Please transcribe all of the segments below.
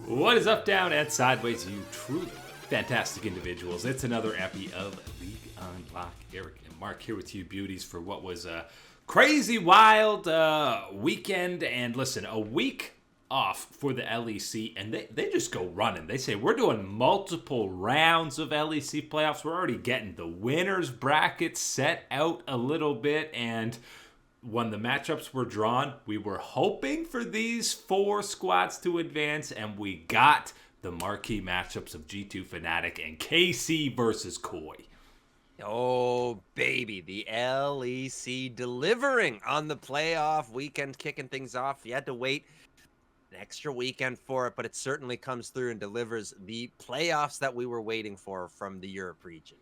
What is up, down, and sideways, you truly fantastic individuals? It's another epi of League Unlock. Eric and Mark here with you beauties for what was a crazy wild weekend. And listen, a week off for the LEC, and they just go running. They say, we're doing multiple rounds of LEC playoffs. We're already getting the winners bracket set out a little bit, and when the matchups were drawn, we were hoping for these four squads to advance, and we got the marquee matchups of G2 Fnatic and KC versus Koi. Oh, baby, the LEC delivering on the playoff weekend, kicking things off. You had to wait an extra weekend for it, but it certainly comes through and delivers the playoffs that we were waiting for from the Europe region.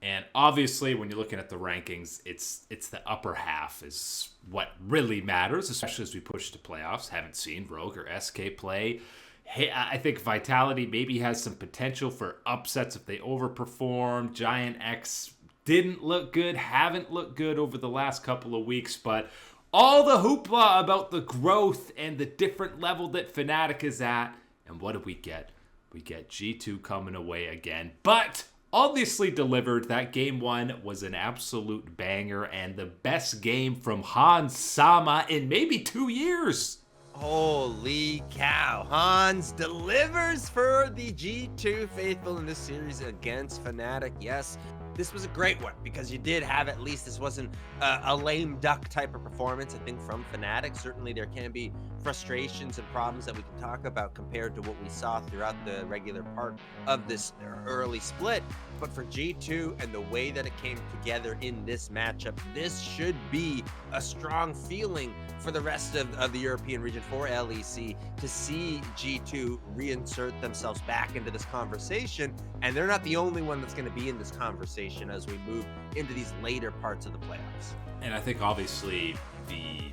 And obviously, when you're looking at the rankings, it's the upper half is what really matters, especially as we push to playoffs. Haven't seen Rogue or SK play. Hey, I think Vitality maybe has some potential for upsets if they overperform. Giant X didn't look good, haven't looked good over the last couple of weeks, but all the hoopla about the growth and the different level that Fnatic is at. And what do we get? We get G2 coming away again, but obviously delivered. That game one was an absolute banger and the best game from Hans Sama in maybe 2 years. Holy cow. Hans delivers for the G2 faithful in this series against Fnatic. Yes, this was a great one because you did have, at least this wasn't a lame duck type of performance, I think, from Fnatic. Certainly there can be frustrations and problems that we can talk about compared to what we saw throughout the regular part of this early split. But for G2 and the way that it came together in this matchup, this should be a strong feeling for the rest of the European region for LEC to see G2 reinsert themselves back into this conversation. And they're not the only one that's going to be in this conversation as we move into these later parts of the playoffs. And I think obviously the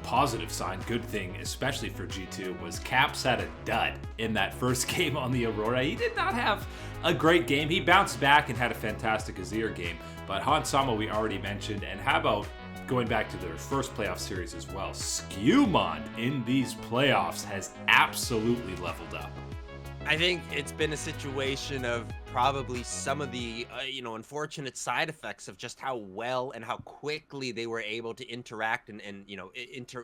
positive sign, good thing, especially for G2, was Caps had a dud in that first game on the Aurora. He did not have a great game. He bounced back and had a fantastic Azir game. But Hans Sama we already mentioned. And how about going back to their first playoff series as well? Skewmon in these playoffs has absolutely leveled up. I think it's been a situation of probably some of the, unfortunate side effects of just how well and how quickly they were able to interact and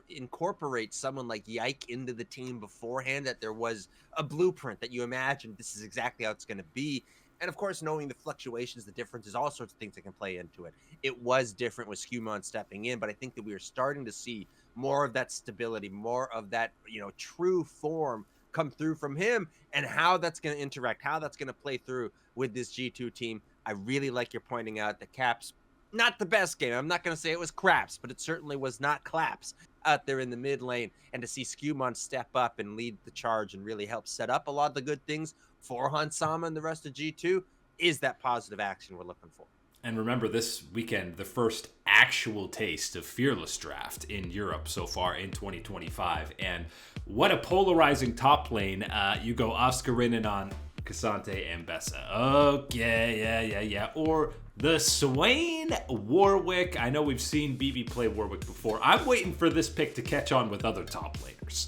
incorporate someone like Yike into the team beforehand, that there was a blueprint that you imagined this is exactly how it's going to be. And of course, knowing the fluctuations, the differences, all sorts of things that can play into it. It was different with Skewmon stepping in, but I think that we are starting to see more of that stability, more of that, true form come through from him, and how that's going to interact, how that's going to play through with this G2 team. I really like you're pointing out the Caps, not the best game. I'm not going to say it was craps, but it certainly was not claps out there in the mid lane. And to see Skewmon step up and lead the charge and really help set up a lot of the good things for Hans Sama and the rest of G2 is that positive action we're looking for. And remember, this weekend, the first actual taste of Fearless Draft in Europe so far in 2025. And what a polarizing top lane. You go Oscarinen on Cassante and Bessa. Okay, yeah. Or the Swain Warwick. I know we've seen BB play Warwick before. I'm waiting for this pick to catch on with other top laners.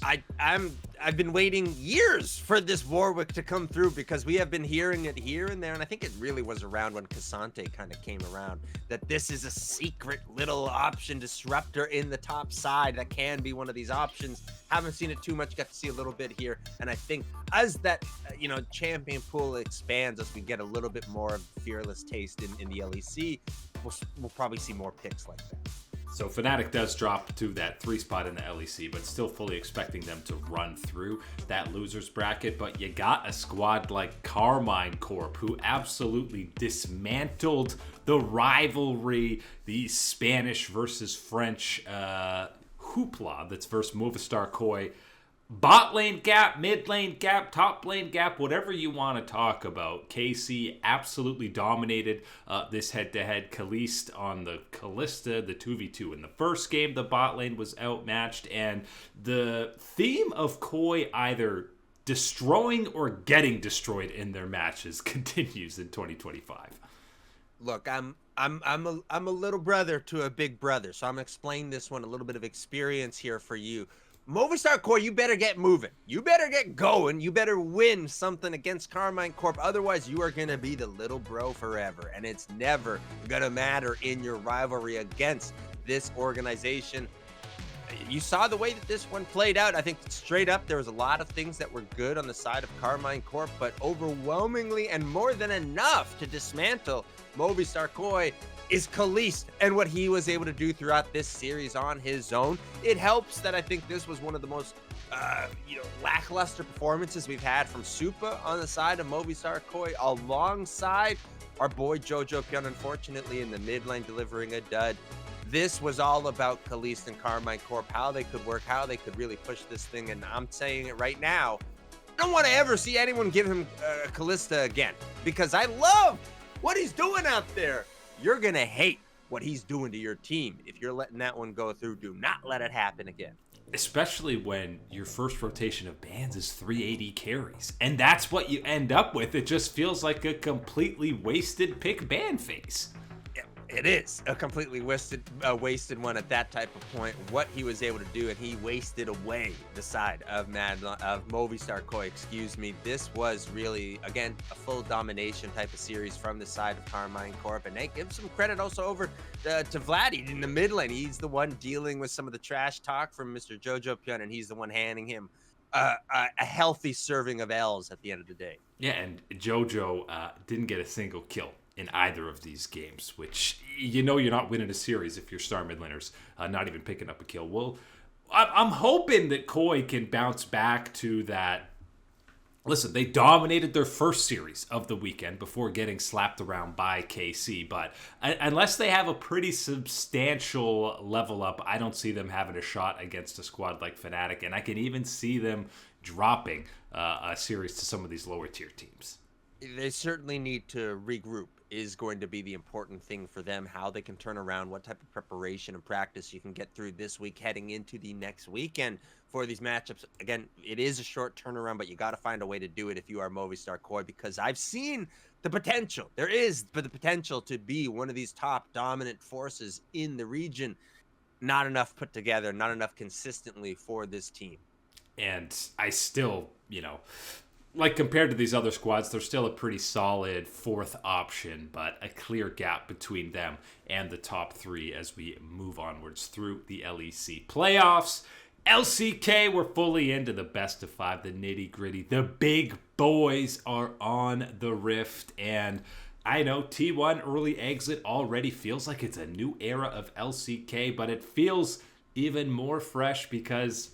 I've been waiting years for this Warwick to come through because we have been hearing it here and there, and I think it really was around when Cassante kind of came around that this is a secret little option disruptor in the top side that can be one of these options. Haven't seen it too much, got to see a little bit here, and I think as that champion pool expands, as we get a little bit more of Fearless taste in the LEC, we'll probably see more picks like that. So Fnatic does drop to that 3 spot in the LEC, but still fully expecting them to run through that losers bracket. But you got a squad like Karmine Corp, who absolutely dismantled the rivalry, the Spanish versus French hoopla that's versus Movistar Koi. Bot lane gap, mid lane gap, top lane gap, whatever you want to talk about. KC absolutely dominated this head-to-head. Kalist on the Kalista, the 2v2 in the first game. The bot lane was outmatched. And the theme of Koi either destroying or getting destroyed in their matches continues in 2025. Look, I'm a little brother to a big brother, so I'm going to explain this one, a little bit of experience here for you. Movistar Core, you better get moving. You better get going. You better win something against Karmine Corp. Otherwise, you are going to be the little bro forever. And it's never going to matter in your rivalry against this organization. You saw the way that this one played out. I think straight up, there was a lot of things that were good on the side of Karmine Corp, but overwhelmingly and more than enough to dismantle Movistar Koi is Khalees and what he was able to do throughout this series on his own. It helps that I think this was one of the most lackluster performances we've had from Supa on the side of Movistar Koi, alongside our boy Jojo Pyun, unfortunately, in the mid lane delivering a dud. This was all about Khalees and Karmine Corp, how they could work, how they could really push this thing. And I'm saying it right now, I don't want to ever see anyone give him Kalista again, because I love what he's doing out there. You're going to hate what he's doing to your team if you're letting that one go through. Do not let it happen again. Especially when your first rotation of bans is 380 carries. And that's what you end up with. It just feels like a completely wasted pick ban phase. It is a completely wasted one at that type of point. What he was able to do, and he wasted away the side of Movistar Koi. Excuse me. This was really, again, a full domination type of series from the side of Karmine Corp. And they give some credit also over to Vladdy in the mid lane. He's the one dealing with some of the trash talk from Mr. Jojo Pyun, and he's the one handing him a healthy serving of L's at the end of the day. Yeah, and Jojo didn't get a single kill in either of these games, which you're not winning a series if your star mid laners not even picking up a kill. Well, I'm hoping that Koi can bounce back to that. Listen, they dominated their first series of the weekend before getting slapped around by KC, but unless they have a pretty substantial level up, I don't see them having a shot against a squad like Fnatic, and I can even see them dropping a series to some of these lower tier teams. They certainly need to regroup is going to be the important thing for them, how they can turn around, what type of preparation and practice you can get through this week heading into the next weekend for these matchups. Again, it is a short turnaround, but you got to find a way to do it if you are Movistar Koi, because I've seen the potential. There is the potential to be one of these top dominant forces in the region. Not enough put together, not enough consistently for this team. And I still, like compared to these other squads, they're still a pretty solid fourth option, but a clear gap between them and the top three as we move onwards through the LEC playoffs. LCK, we're fully into the best of five, the nitty gritty. The big boys are on the Rift, and I know T1 early exit already feels like it's a new era of LCK, but it feels even more fresh because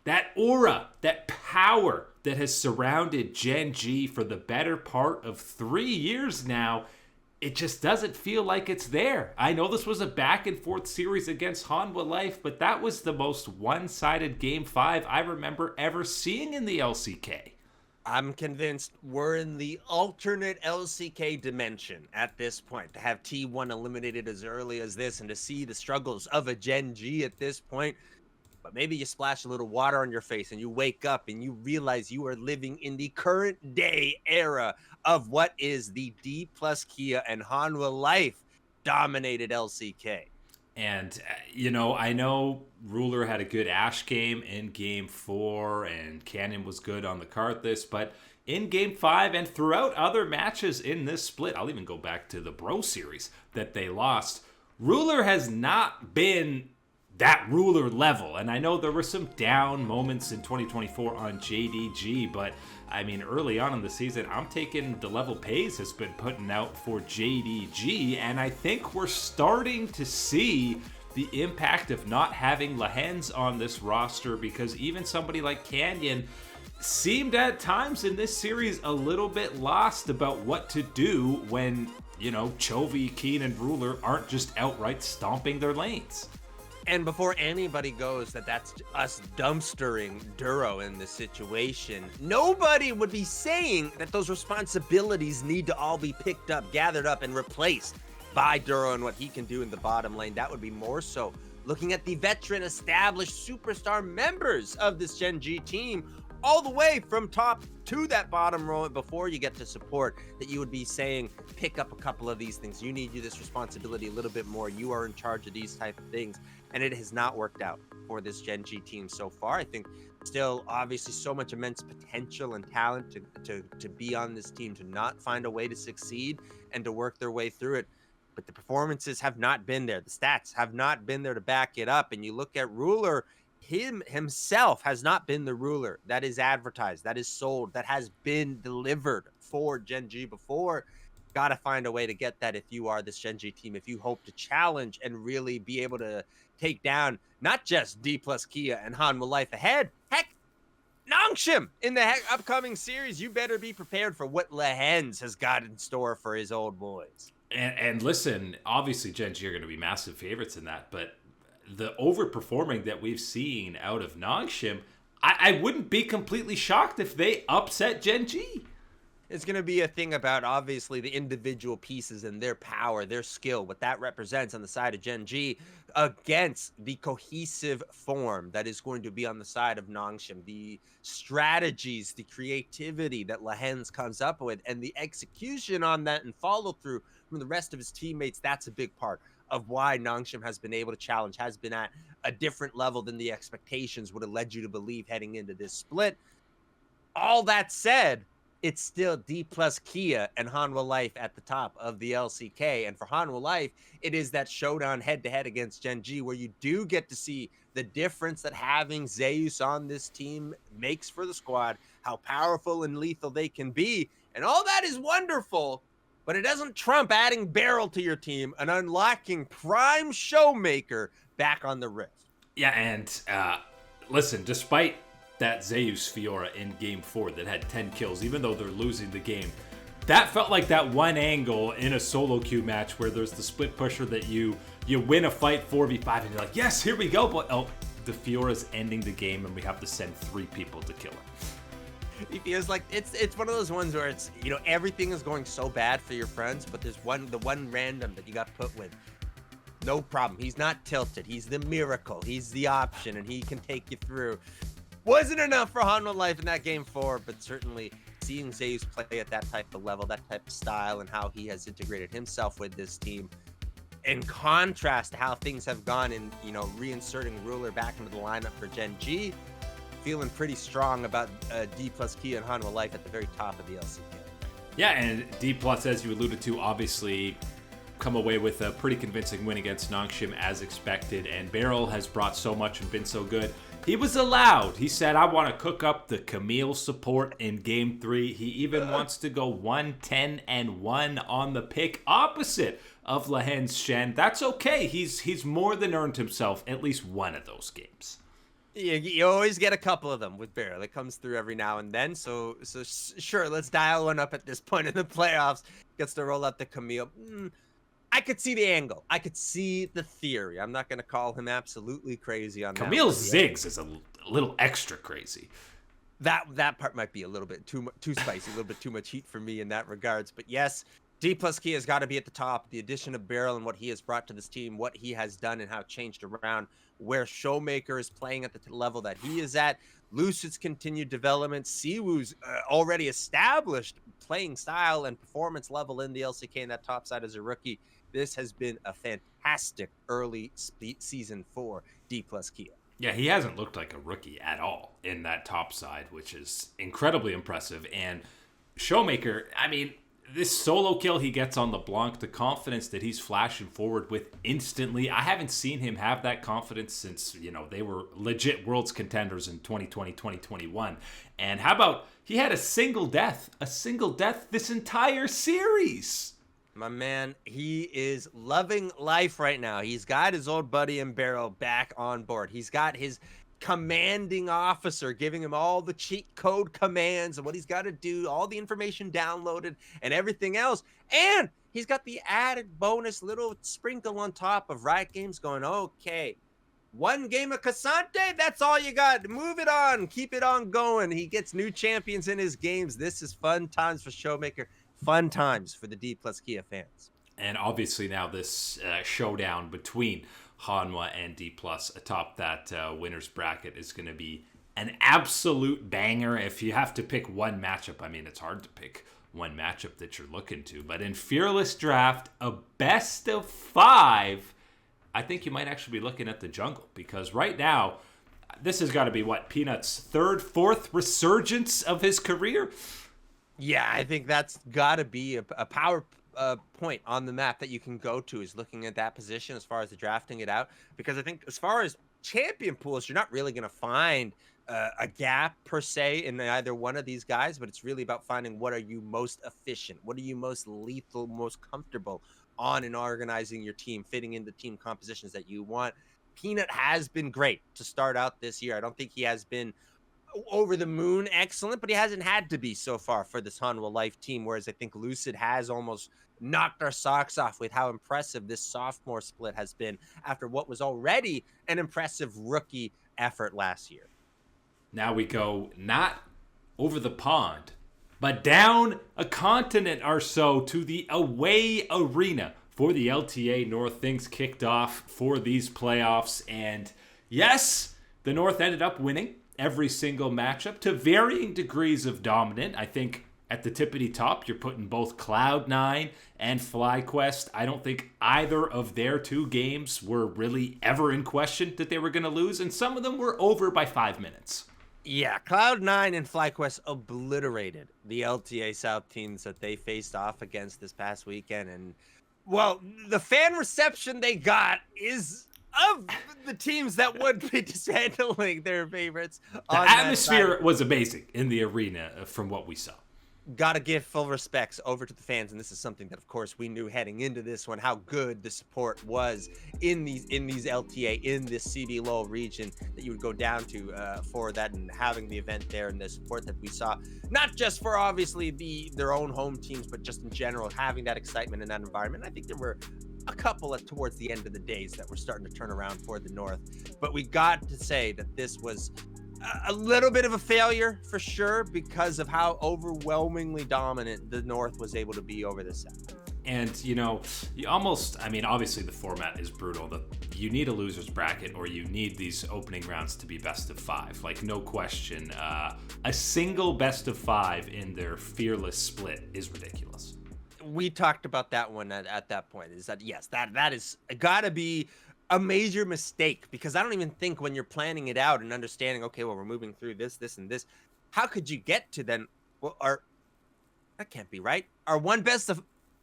that aura, that power that has surrounded Gen G for the better part of 3 years now, it just doesn't feel like it's there. I know this was a back and forth series against Hanwha Life, but that was the most one-sided Game 5 I remember ever seeing in the LCK. I'm convinced we're in the alternate LCK dimension at this point. To have T1 eliminated as early as this and to see the struggles of a Gen G at this point, but maybe you splash a little water on your face and you wake up and you realize you are living in the current day era of what is the Dplus Kia and Hanwha Life dominated LCK. And, I know Ruler had a good Ashe game in Game 4 and Canyon was good on the Karthus, but in Game 5 and throughout other matches in this split, I'll even go back to the Bro Series that they lost, Ruler has not been that Ruler level. And I know there were some down moments in 2024 on JDG, but early on in the season, I'm taking the level Pays has been putting out for JDG, and I think we're starting to see the impact of not having Lehens on this roster, because even somebody like Canyon seemed at times in this series a little bit lost about what to do when, Chovy, Keen, and Ruler aren't just outright stomping their lanes. And before anybody goes that's us dumpstering Duro in this situation, nobody would be saying that those responsibilities need to all be picked up, gathered up, and replaced by Duro and what he can do in the bottom lane. That would be more so looking at the veteran, established superstar members of this Gen G team, all the way from top to that bottom row before you get to support, that you would be saying, pick up a couple of these things. You need this responsibility a little bit more. You are in charge of these type of things. and it has not worked out for this Gen G team so far. I think still obviously so much immense potential and talent to be on this team, to not find a way to succeed and to work their way through it. But the performances have not been there. The stats have not been there to back it up. And you look at Ruler, himself has not been the Ruler that is advertised, that is sold, that has been delivered for Gen G before. Got to find a way to get that if you are this Gen G team, if you hope to challenge and really be able to take down not just Dplus Kia and Hanwha Life ahead, heck, Nongshim in the upcoming series. You better be prepared for what Lehens has got in store for his old boys. And listen, obviously Gen G are going to be massive favorites in that, but the overperforming that we've seen out of Nongshim, I wouldn't be completely shocked if they upset Gen G. It's going to be a thing about obviously the individual pieces and their power, their skill, what that represents on the side of Gen G against the cohesive form that is going to be on the side of Nongshim, the strategies, the creativity that Lehens comes up with, and the execution on that and follow through from the rest of his teammates. That's a big part of why Nongshim has been able to challenge, has been at a different level than the expectations would have led you to believe heading into this split. All that said, it's still Dplus Kia and Hanwha Life at the top of the LCK. And for Hanwha Life, it is that showdown head-to-head against Gen G where you do get to see the difference that having Zeus on this team makes for the squad, how powerful and lethal they can be. And all that is wonderful, but it doesn't trump adding Beryl to your team and unlocking Prime Showmaker back on the Rift. Yeah, and listen, despite that Zeus Fiora in Game 4 that had 10 kills, even though they're losing the game, that felt like that one angle in a solo queue match where there's the split pusher that you win a fight 4v5 and you're like, yes, here we go, but oh, the Fiora's ending the game and we have to send 3 people to kill her. It feels like it's one of those ones where it's, you know, everything is going so bad for your friends, but there's the one random that you got put with. No problem. He's not tilted. He's the miracle. He's the option, and he can take you through. Wasn't enough for Hanwha Life in that Game 4, but certainly seeing Zeus play at that type of level, that type of style, and how he has integrated himself with this team, in contrast to how things have gone in, you know, reinserting Ruler back into the lineup for Gen G, feeling pretty strong about Dplus Kia and Hanwha Life at the very top of the LCK. Yeah, and Dplus, as you alluded to, obviously come away with a pretty convincing win against Nongshim as expected, and Beryl has brought so much and been so good. He was allowed. He said, I want to cook up the Camille support in Game 3. He even wants to go 1-10-1 on the pick opposite of Lehens Shen. That's okay. He's more than earned himself at least one of those games. You always get a couple of them with Beryl. It comes through every now and then. So sure, let's dial one up at this point in the playoffs. Gets to roll out the Camille. I could see the angle. I could see the theory. I'm not going to call him absolutely crazy on that. Camille's Ziggs is a little extra crazy. That part might be a little bit too spicy, a little bit too much heat for me in that regards. But yes, Dplus Kia has got to be at the top. The addition of Beryl and what he has brought to this team, what he has done and how it changed around, where Showmaker is playing at the level that he is at, Lucid's continued development, Siwoo's already established playing style and performance level in the LCK in that top side as a rookie. This has been a fantastic early season for Dplus Kia. Yeah, he hasn't looked like a rookie at all in that top side, which is incredibly impressive. And Showmaker, I mean, this solo kill he gets on LeBlanc, the confidence that he's flashing forward with instantly, I haven't seen him have that confidence since, you know, they were legit Worlds contenders in 2020, 2021. And how about he had a single death this entire series? My man, he is loving life right now. He's got his old buddy and Beryl back on board. He's got his commanding officer giving him all the cheat code commands and what he's got to do, all the information downloaded and everything else. And he's got the added bonus little sprinkle on top of Riot Games going, okay, one game of Cassante, that's all you got. Move it on. Keep it on going. He gets new champions in his games. This is fun times for Showmaker. Fun times for the Dplus Kia fans. And obviously now this showdown between Hanwha and Dplus atop that winner's bracket is going to be an absolute banger. If you have to pick one matchup, I mean, it's hard to pick one matchup that you're looking to. But in Fearless Draft, a best of 5, I think you might actually be looking at the jungle, because right now, this has got to be what, Peanut's third, fourth resurgence of his career? Yeah, I think that's got to be a power point on the map that you can go to, is looking at that position as far as the drafting it out. Because I think as far as champion pools, you're not really going to find a gap per se in either one of these guys, but it's really about finding what are you most efficient, what are you most lethal, most comfortable on, and organizing your team, fitting into team compositions that you want. Peanut has been great to start out this year. I don't think he has been over the moon excellent, but he hasn't had to be so far for this Hanwha Life team, whereas I think Lucid has almost knocked our socks off with how impressive this sophomore split has been after what was already an impressive rookie effort last year. Now we go not over the pond, but down a continent or so to the away arena for the LTA North. Things kicked off for these playoffs, and yes, the North ended up winning every single matchup to varying degrees of dominant. I think at the tippity top, you're putting both Cloud9 and FlyQuest. I don't think either of their two games were really ever in question that they were going to lose, and some of them were over by 5 minutes. Yeah, Cloud9 and FlyQuest obliterated the LTA South teams that they faced off against this past weekend. And, well, the fan reception they got is of the teams that would be dismantling their favorites. The atmosphere was amazing in the arena from what we saw. Gotta give full respects over to the fans, and this is something that, of course, we knew heading into this one, how good the support was in these LTA, in this CB Lowell region that you would go down to for that, and having the event there, and the support that we saw, not just for obviously their own home teams, but just in general, having that excitement in that environment. I think there were a couple towards the end of the days that were starting to turn around for the North, but we got to say that this was a little bit of a failure for sure, because of how overwhelmingly dominant the North was able to be over the set. And, you know, you almost, I mean, obviously the format is brutal. You need a loser's bracket, or you need these opening rounds to be best of 5. Like, no question. A single best of 5 in their fearless split is ridiculous. We talked about that one at that point, is that, yes, that is gotta be a major mistake, because I don't even think when you're planning it out and understanding, okay, well, we're moving through this, and this, how could you get to then, well, that can't be right.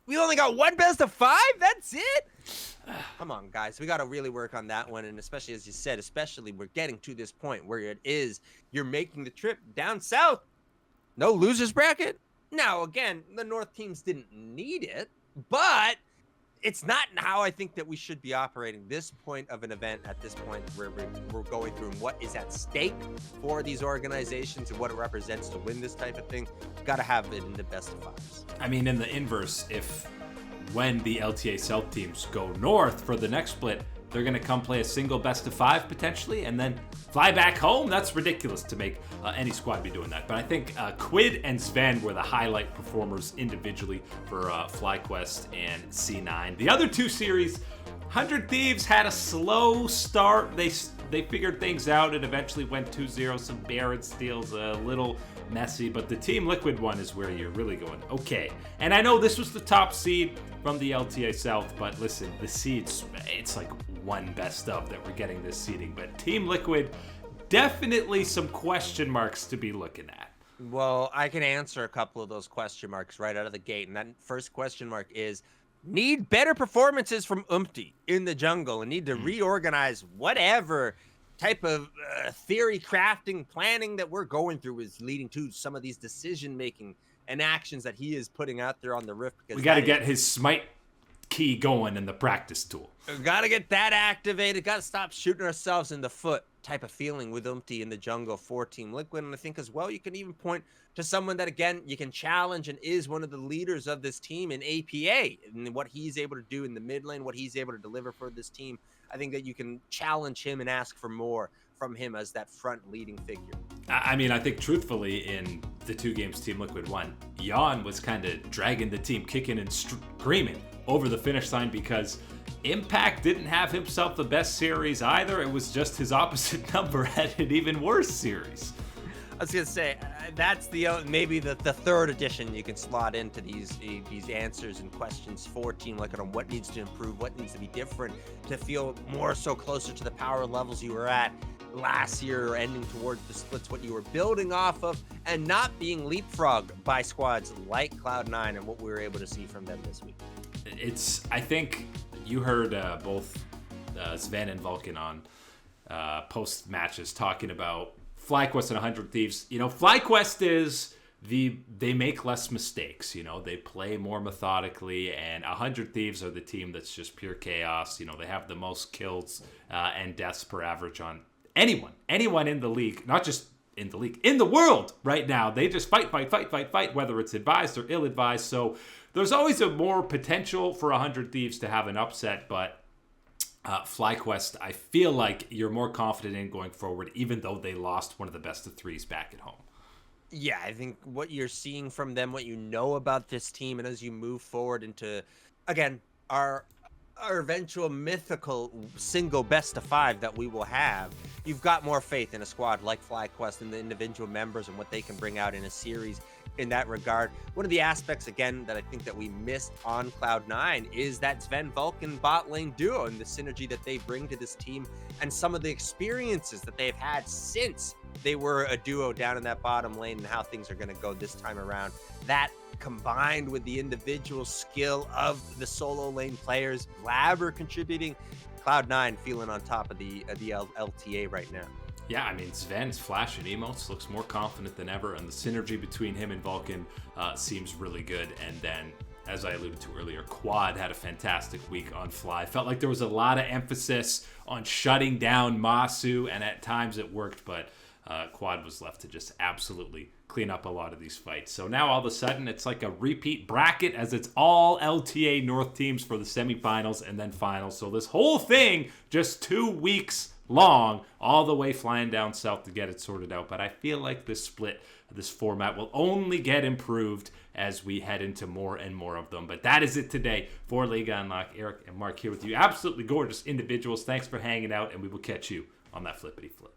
We only got one best of 5? That's it? Come on, guys. We got to really work on that one. And especially, as you said, especially we're getting to this point where you're making the trip down south. No losers bracket. Now, again, the North teams didn't need it, but it's not how I think that we should be operating this point of an event at this point where we're going through, and what is at stake for these organizations and what it represents to win this type of thing. Got to have it in the best of 5s. I mean, in the inverse, when the LTA South teams go north for the next split, they're going to come play a single best of 5 potentially, and then fly back home. That's ridiculous to make any squad be doing that. But I think Quid and Sven were the highlight performers individually for FlyQuest and C9. The other two series, 100 Thieves had a slow start. They figured things out and eventually went 2-0. Some Baron steals, a little messy, but the Team Liquid one is where you're really going, okay. And I know this was the top seed from the LTA South, but listen, the seeds, it's like one best of that we're getting this seeding. But Team Liquid, definitely some question marks to be looking at. Well, I can answer a couple of those question marks right out of the gate. And that first question mark is, need better performances from Umpty in the jungle, and need to reorganize whatever type of theory crafting planning that we're going through is leading to some of these decision making and actions that he is putting out there on the Rift. Because we got to get his smite key going in the practice tool. Got to get that activated. Got to stop shooting ourselves in the foot type of feeling with Umpty in the jungle for Team Liquid. And I think as well, you can even point to someone that, again, you can challenge and is one of the leaders of this team in APA, and what he's able to do in the mid lane, what he's able to deliver for this team. I think that you can challenge him and ask for more from him as that front leading figure. I mean, I think truthfully, in the 2 games Team Liquid won, Jan was kind of dragging the team, kicking and screaming over the finish line, because Impact didn't have himself the best series either. It was just his opposite number had an even worse series. was gonna say that's maybe the third edition you can slot into these answers and questions for Team Liquid on what needs to improve, what needs to be different to feel more so closer to the power levels you were at last year, or ending towards the splits, what you were building off of, and not being leapfrogged by squads like Cloud9 and what we were able to see from them this week. I think you heard both Sven and Vulcan on post matches talking about FlyQuest and 100 Thieves. FlyQuest is they make less mistakes. They play more methodically, and 100 Thieves are the team that's just pure chaos. They have the most kills and deaths per average on anyone in the league, not just in the league, in the world right now. They just fight, whether it's advised or ill-advised. So there's always a more potential for 100 Thieves to have an upset, but FlyQuest, I feel like you're more confident in going forward, even though they lost one of the best of threes back at home. Yeah, I think what you're seeing from them, what you know about this team, and as you move forward into, again, our eventual mythical single best of 5 that we will have, you've got more faith in a squad like FlyQuest and the individual members and what they can bring out in a series in that regard. One of the aspects, again, that I think that we missed on Cloud9 is that Sven Vulcan bot lane duo and the synergy that they bring to this team, and some of the experiences that they've had since they were a duo down in that bottom lane, and how things are going to go this time around. That combined with the individual skill of the solo lane players, Blabber contributing, Cloud9 feeling on top of the LTA right now. Yeah, I mean, Sven's flash and emotes looks more confident than ever, and the synergy between him and Vulcan seems really good. And then, as I alluded to earlier, Quad had a fantastic week on Fly. Felt like there was a lot of emphasis on shutting down Masu, and at times it worked, but Quad was left to just absolutely clean up a lot of these fights. So now all of a sudden it's like a repeat bracket, as it's all LTA North teams for the semifinals and then finals. So this whole thing just 2 weeks long, all the way flying down south to get it sorted out. But I feel like this split, this format will only get improved as we head into more and more of them. But that is it today for Liga Unlock. Eric and Mark here with you. Absolutely gorgeous individuals. Thanks for hanging out, and we will catch you on that flippity flip.